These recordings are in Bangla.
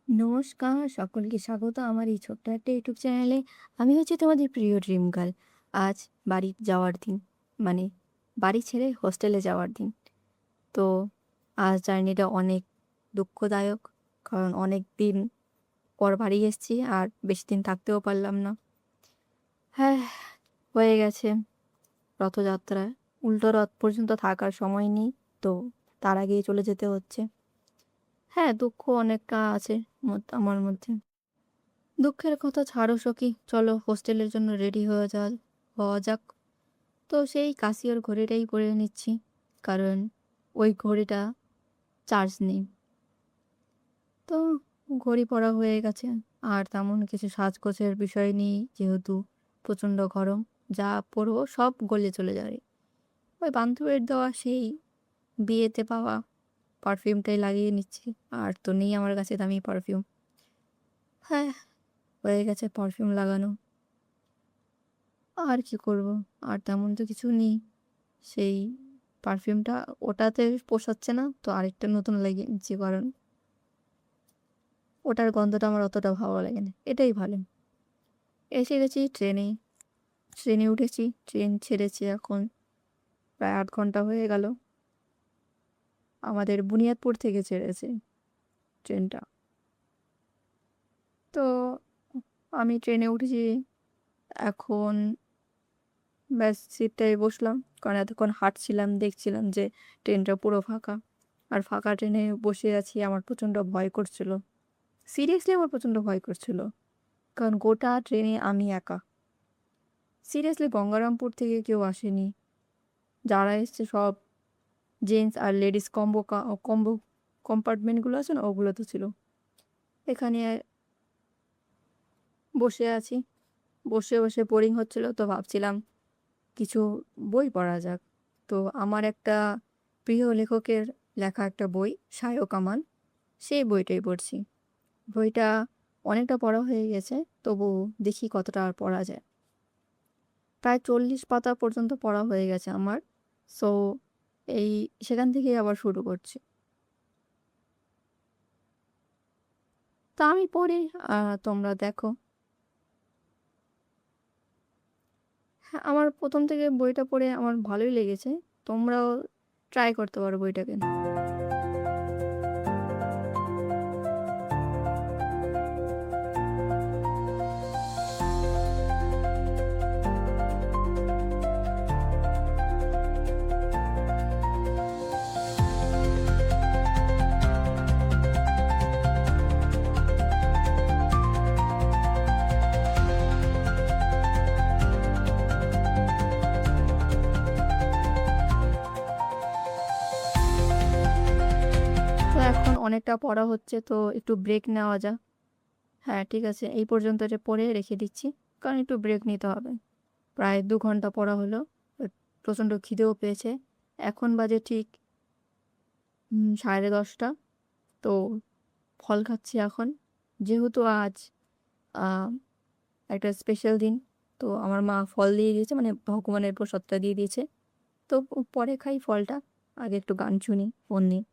নমস্কার, সকলকে স্বাগত আমার এই ছোট্ট একটা ইউটিউব চ্যানেলে। আমি হচ্ছি তোমাদের প্রিয় ড্রিম গার্ল। আজ বাড়ি যাওয়ার দিন। মানে বাড়ি ছেড়ে হোস্টেলে যাওয়ার দিন। তো আজ জার্নিটা অনেক দুঃখদায়ক। কারণ অনেক দিন পর বাড়ি এসেছি আর বেশি দিন থাকতেও পারলাম না। হ্যাঁ, হয়ে গেছে রথযাত্রায়। উল্টো রথ পর্যন্ত থাকার সময় নেই। তো তার আগেই চলে যেতে হচ্ছে। হ্যাঁ, দুঃখ অনেকটা আছে আমার মধ্যে। দুঃখের কথা ছাড়ো সখী, চলো হোস্টেলের জন্য রেডি হওয়া যাক। তো সেই কাসিওর ঘড়িটাই পরে নিচ্ছি, কারণ ওই ঘড়িটা চার্জ নেই। তো ঘড়ি পরা হয়ে গেছে। আর তেমন কিছু সাজগোজের বিষয় নেই, যেহেতু প্রচণ্ড গরম। যা পরবো সব গলে চলে যাবে। ওই বান্ধবীর দেওয়া সেই বিয়েতে পাওয়া পারফিউমটাই লাগিয়ে নিচ্ছি। আর তো নেই আমার কাছে দামি পারফিউম। হ্যাঁ, হয়ে গেছে পারফিউম লাগানো। আর কি করব? আর তেমন তো কিছু নেই। সেই পারফিউমটা ওটাতে পোষাচ্ছে না, তো আরেকটা নতুন লাগিয়ে নিচ্ছি, কারণ ওটার গন্ধটা আমার অতটা ভালো লাগে না। এটাই ভালো। এসে গেছি ট্রেনে। ট্রেনে উঠেছি। ট্রেন ছেড়েছে এখন প্রায় ৮ ঘন্টা হয়ে গেল। আমাদের বুনিয়াদপুর থেকে ছেড়েছে ট্রেনটা। তো আমি ট্রেনে উঠেছি। এখন ব্যাস সিটটায় বসলাম। কারণ এতক্ষণ হাঁটছিলাম, দেখছিলাম যে ট্রেনটা পুরো ফাঁকা। আর ফাঁকা ট্রেনে বসে আছি, আমার প্রচণ্ড ভয় করছিল। সিরিয়াসলি আমার প্রচণ্ড ভয় করছিল। কারণ গোটা ট্রেনে আমি একা। সিরিয়াসলি গঙ্গারামপুর থেকে কেউ আসেনি। যারা এসছে সব জেন্টস আর লেডিস কম্বো কম্বো কম্পার্টমেন্টগুলো আছে না, ওগুলো তো ছিল। এখানে বসে আছি। বসে বসে বোরিং হচ্ছিল, তো ভাবছিলাম কিছু বই পড়া যাক। তো আমার একটা প্রিয় লেখকের লেখা একটা বই, শায়খ আমান, সেই বইটাই পড়ছি। বইটা অনেকটা পড়া হয়ে গেছে, তবু দেখি কতটা আর পড়া যায়। প্রায় ৪০ পাতা পর্যন্ত পড়া হয়ে গেছে আমার। সো এই সেখান থেকেই আবার শুরু করছি। তা আমি পড়ি, তোমরা দেখো। হ্যাঁ, আমার প্রথম থেকে বইটা পড়ে আমার ভালোই লেগেছে। তোমরাও ট্রাই করতে পারো বইটাকে। তো এখন অনেকটা পড়া হচ্ছে, তো একটু ব্রেক নেওয়া যাক। হ্যাঁ, ঠিক আছে, এই পর্যন্ত এটা পড়ে রেখে দিচ্ছি, কারণ একটু ব্রেক নিতে হবে। প্রায় ২ ঘন্টা পড়া হলো। প্রচণ্ড খিদেও পেয়েছে। এখন বাজে ঠিক 10:30। তো ফল খাচ্ছি এখন। যেহেতু আজ আহ, একটা স্পেশাল দিন, তো আমার মা ফল দিয়ে দিয়েছে, মানে ভগবানের প্রসাদটা দিয়ে দিয়েছে। তো পরে খাই ফলটা। আগে একটু গান শুনি ফোন নিয়ে।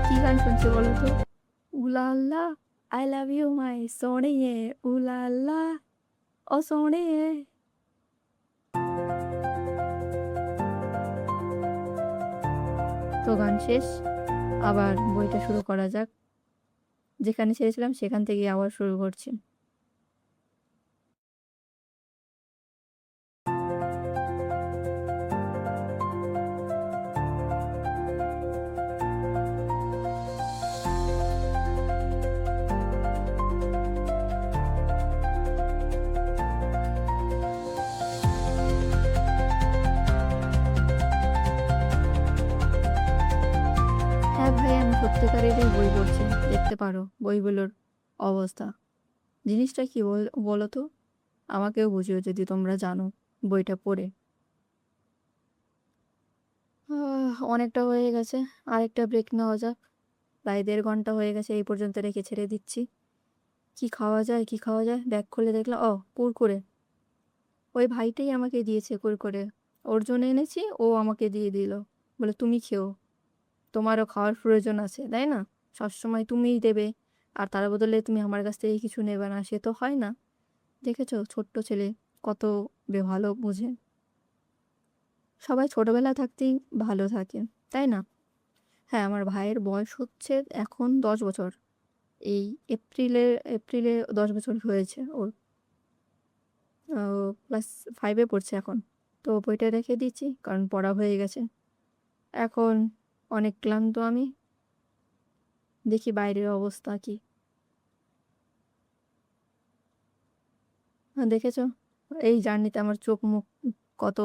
কি গান শুনছি বলো তো? উলাল্লা, আই লাভ ইউ মাই সোনিয়ে, উলাল্লা, ও সোনিয়ে। তো গান শেষ, আবার বইটা শুরু করা যাক। যেখানে ছেড়েছিলাম সেখান থেকে আবার শুরু করছি। হ্যাঁ ভাই, আমি সত্যিকারেরই বই পড়ছি। দেখতে পারো বইগুলোর অবস্থা। জিনিসটা কি বলো তো? আমাকেও বুঝিও যদি তোমরা জানো বইটা পড়ে। অনেকটা হয়ে গেছে, আরেকটা ব্রেক নেওয়া যাক। প্রায় ১.৫ ঘন্টা হয়ে গেছে, এই পর্যন্ত রেখে ছেড়ে দিচ্ছি। কি খাওয়া যায়, কি খাওয়া যায়? ব্যাগ খুলে দেখলাম কুরকুরে। ওই ভাইটাই আমাকে দিয়েছে কুরকুরে। ওর জন্য এনেছি, ও আমাকে দিয়ে দিল। বলে, "তুমি খেও। তোমারও খাওয়ার প্রয়োজন আছে, তাই না? সবসময় তুমিই দেবে, আর তার বদলে তুমি আমার কাছ থেকে কিছু নেবে না, সে তো হয় না।" দেখেছো ছোট্ট ছেলে কত ভালো বোঝে। সবাই ছোটবেলা থাকতেই ভালো থাকে, তাই না? হ্যাঁ, আমার ভাইয়ের বয়স হচ্ছে এখন ১০ বছর। এই এপ্রিলে এপ্রিলে ১০ বছর হয়েছে ওর। ক্লাস 5 এ পড়ছে এখন। তো বইটা রেখে দিয়েছি কারণ পড়া হয়ে গেছে। এখন অনেক ক্লান্ত আমি। দেখি বাইরের অবস্থা কি। দেখেছো? এই জার্নিতে আমার চোখ মুখ কত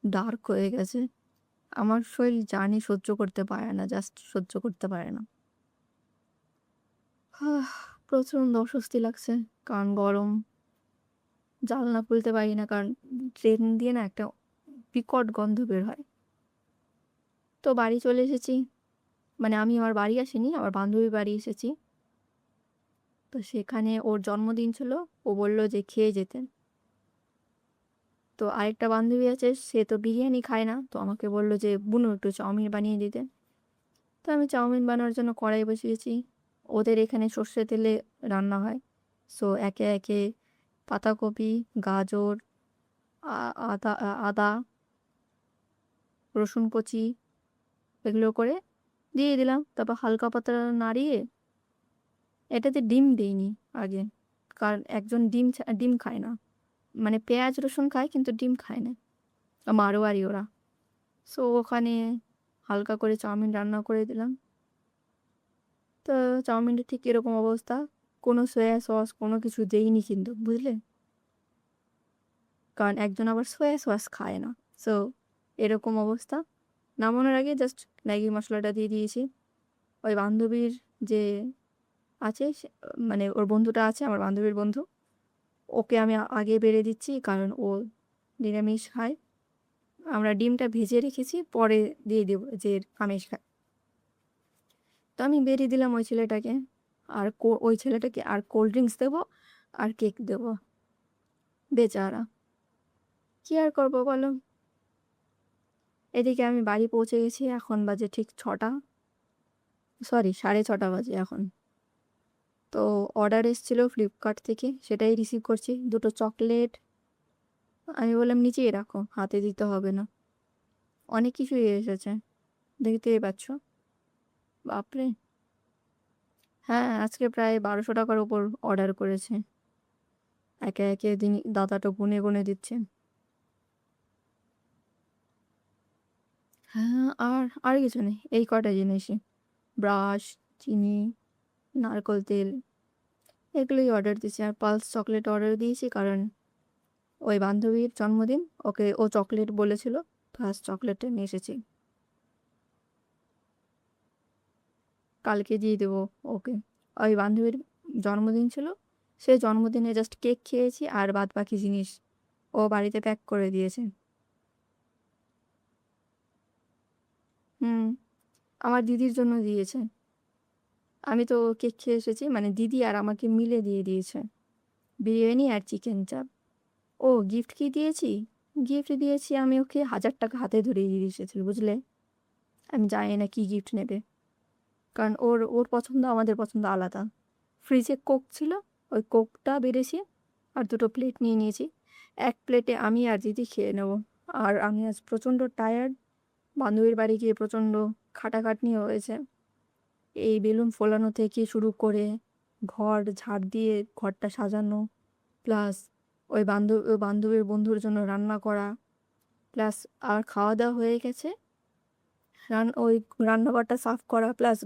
ডার্ক হয়ে গেছে। আমার শরীর জার্নি সহ্য করতে পারে না, জাস্ট সহ্য করতে পারে না। প্রচণ্ড অস্বস্তি লাগছে কারণ গরম। জানলা খুলতে পারি না কারণ ট্রেন দিয়ে না একটা বিকট গন্ধ বের হয়। তো বাড়ি চলে এসেছি। মানে আমি আমার বাড়ি আসিনি, আমার বান্ধবীর বাড়ি এসেছি। তো সেখানে ওর জন্মদিন ছিল। ও বলল যে খেয়ে যেতে। তো আরেকটা বান্ধবী আছে, সে তো বিরিয়ানি খায় না। তো আমাকে বলল যে, "বুনু একটু চাউমিন বানিয়ে দিতে।" তো আমি চাউমিন বানানোর জন্য কড়াই বসিয়েছি। ওদের এখানে সর্ষের তেলে রান্না হয়। সো একে একে পাতাকপি, গাজর, আ আদা আদা, রসুন কুচি এগুলো করে দিয়ে দিলাম। তারপর হালকা পাতলা নাড়িয়ে, এটাতে ডিম দেইনি আগে। কারণ একজন ডিম খায় না। মানে পেঁয়াজ রসুন খায় কিন্তু ডিম খায় না। মারোয়ারি ওরা। সো ওখানে হালকা করে চাউমিন রান্না করে দিলাম। তো চাউমিনটা ঠিক এরকম অবস্থা। কোনো সয়া সস কোনো কিছু দেইনি কিন্তু, বুঝলে? কারণ একজন আবার সয়া সস খায় না। সো এরকম অবস্থা। নামানোর আগে জাস্ট ম্যাগি মশলাটা দিয়ে দিয়েছি। ওই বান্ধবীর যে আছে মানে ওর বন্ধুটা আছে, আমার বান্ধবীর বন্ধু, ওকে আমি আগে বেড়ে দিচ্ছি কারণ ও নিরামিষ খায়। আমরা ডিমটা ভেজে রেখেছি, পরে দিয়ে দেবো যে আমিষ খায়। তো আমি বেরিয়ে দিলাম ওই ছেলেটাকে। আর ওই ছেলেটাকে আর কোল্ড ড্রিঙ্কস দেবো আর কেক দেবো। বেচারা, কি আর করবো বলো? এদিকে আমি বাড়ি পৌঁছে গেছি, এখন বাজে ঠিক 6টা, সরি 6:30 বাজে এখন। তো অর্ডার এসেছিল ফ্লিপকার্ট থেকে, সেটাই রিসিভ করছি। দুটো চকলেট। আমি বললাম নিচেই রাখো, হাতে দিতে হবে না। অনেক কিছুই এসেছে, দেখতেই পাচ্ছ। বাপরে! হ্যাঁ, আজকে প্রায় 1200 টাকার উপর অর্ডার করেছে। একে একে দাদাটা গুনে গুনে দিচ্ছে। হ্যাঁ, আর কিছু নেই, এই কটা জিনিসই। ব্রাশ, চিনি, নারকোল তেল, এগুলোই অর্ডার দিয়েছি। আর পালস চকলেট অর্ডার দিয়েছি কারণ ওই বান্ধবীর জন্মদিন, ও চকলেট বলেছিল, প্লাস চকলেটটা নিয়ে এসেছি। কালকে দিয়ে দেবো ওকে। ওই বান্ধবীর জন্মদিন ছিল, সে জন্মদিনে জাস্ট কেক খেয়েছি, আর বাদ বাকি জিনিস ও বাড়িতে প্যাক করে দিয়েছে। হুম, আমার দিদির জন্য দিয়েছে। আমি তো কেক খেয়ে এসেছি, মানে দিদি আর আমাকে মিলে দিয়ে দিয়েছে বিরিয়ানি আর চিকেন চাপ। ও গিফট কি দিয়েছি? গিফট দিয়েছি আমি ওকে 1000 টাকা হাতে ধরিয়ে দিয়ে এসেছিল, বুঝলে? আমি জানি না কি গিফট নেবে, কারণ ওর ওর পছন্দ আমাদের পছন্দ আলাদা। ফ্রিজে কোক ছিল, ওই কোকটা বেড়েছি আর দুটো প্লেট নিয়ে নিয়েছি। এক প্লেটে আমি আর দিদি খেয়ে নেব। আর আমি আজ প্রচণ্ড টায়ার্ড। বান্ধবীর বাড়ি গিয়ে প্রচণ্ড খাটাখাটনি হয়েছে। এই বেলুন ফোলানো থেকে শুরু করে ঘর ঝাড় দিয়ে ঘরটা সাজানো, প্লাস ওই বান্ধবীর বন্ধুর জন্য রান্না করা, প্লাস আর খাওয়া দাওয়া হয়ে গেছে, ওই রান্নাঘরটা সাফ করা, প্লাস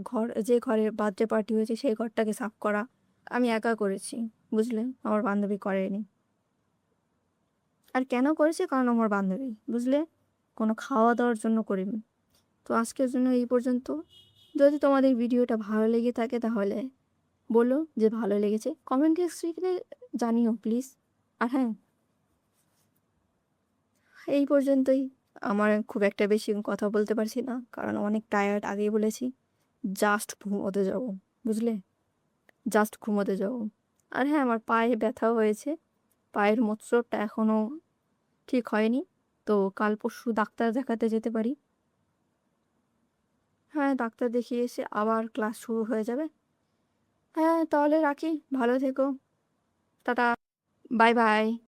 যে ঘরে বার্থডে পার্টি হয়েছে সেই ঘরটাকে সাফ করা আমি একা করেছি, বুঝলে? আমার বান্ধবী করেনি। আর কেন করেছে? কারণ আমার বান্ধবী, বুঝলে? কোনো খাওয়া দাওয়ার জন্য করিনি। তো আজকের জন্য এই পর্যন্ত। যদি তোমাদের ভিডিওটা ভালো লেগে থাকে তাহলে বলো যে ভালো লেগেছে, কমেন্ট সেকশনে জানিও প্লিজ। আর হ্যাঁ, এই পর্যন্তই। আমার খুব একটা বেশি কথা বলতে পারছি না, কারণ অনেক টায়ার্ড, আগেই বলেছি। জাস্ট ঘুমোতে যাব, বুঝলে? জাস্ট ঘুমোতে যাব। আর হ্যাঁ, আমার পায়ে ব্যথাও হয়েছে। পায়ের মোচড়টা এখনও ঠিক হয়নি। তো কাল পরশু ডাক্তার দেখাতে যেতে পারি। হ্যাঁ, ডাক্তার দেখিয়ে এসে আবার ক্লাস শুরু হয়ে যাবে। হ্যাঁ, তাহলে রাখি। ভালো থেকো। টাটা। Bye bye.